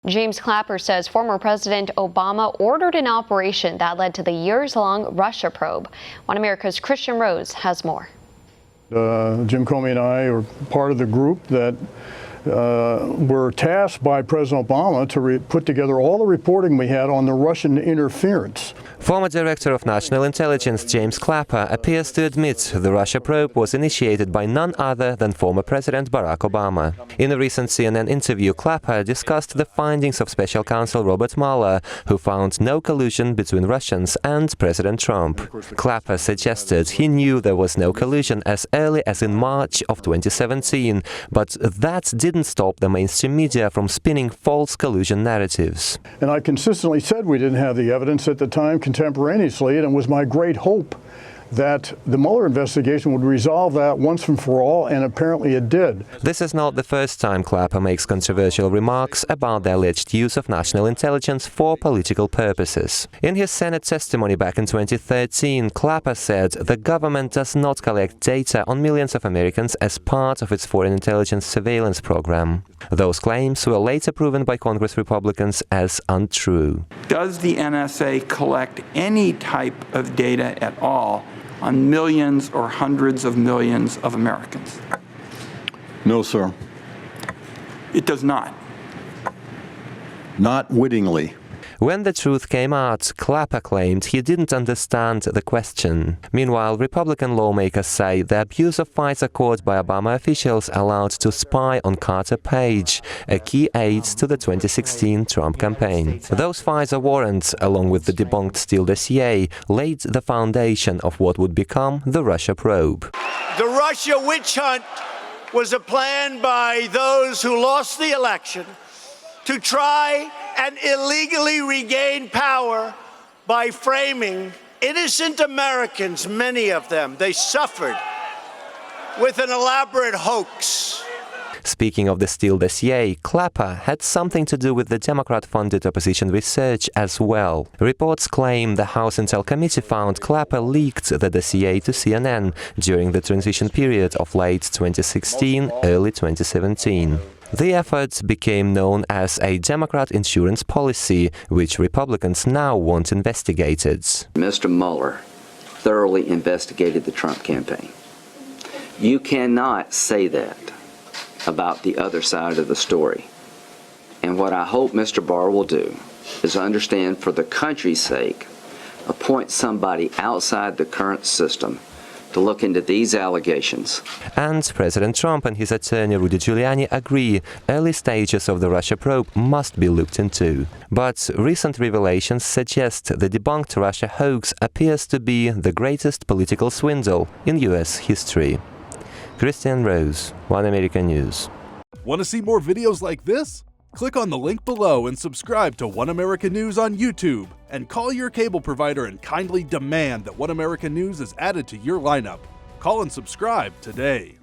James Clapper says former President Obama ordered an operation that led to the years-long Russia probe. One America's Kristian Rouz has more. Jim Comey and I are part of the group that were tasked by President Obama to put together all the reporting we had on the Russian interference. Former Director of National Intelligence James Clapper appears to admit the Russia probe was initiated by none other than former President Barack Obama. In a recent CNN interview, Clapper discussed the findings of Special Counsel Robert Mueller, who found no collusion between Russians and President Trump. Clapper suggested he knew there was no collusion as early as in March of 2017, but that didn't stop the mainstream media from spinning false collusion narratives. And I consistently said we didn't have the evidence at the time contemporaneously, and it was my great hope that the Mueller investigation would resolve that once and for all, and apparently it did. This is not the first time Clapper makes controversial remarks about the alleged use of national intelligence for political purposes. In his Senate testimony back in 2013, Clapper said the government does not collect data on millions of Americans as part of its foreign intelligence surveillance program. Those claims were later proven by Congress Republicans as untrue. Does the NSA collect any type of data at all on millions or hundreds of millions of Americans? No, sir. It does not. Not wittingly. When the truth came out, Clapper claimed he didn't understand the question. Meanwhile, Republican lawmakers say the abuse of FISA caught by Obama officials allowed to spy on Carter Page, a key aide to the 2016 Trump campaign. Those FISA warrants, along with the debunked Steele dossier, laid the foundation of what would become the Russia probe. The Russia witch hunt was a plan by those who lost the election to try and illegally regain power by framing innocent Americans, many of them. They suffered with an elaborate hoax. Speaking of the Steele dossier, Clapper had something to do with the Democrat-funded opposition research as well. Reports claim the House Intel Committee found Clapper leaked the dossier to CNN during the transition period of late 2016, early 2017. The effort became known as a Democrat insurance policy, which Republicans now want investigated. Mr. Mueller thoroughly investigated the Trump campaign. You cannot say that about the other side of the story. And what I hope Mr. Barr will do is understand, for the country's sake, appoint somebody outside the current system to look into these allegations. And President Trump and his attorney Rudy Giuliani agree early stages of the Russia probe must be looked into. But recent revelations suggest the debunked Russia hoax appears to be the greatest political swindle in US history. Kristian, Rouz, One American News. Want to see more videos like this? Click on the link below and subscribe to One American News on YouTube, and call your cable provider and kindly demand that One American News is added to your lineup. Call and subscribe today.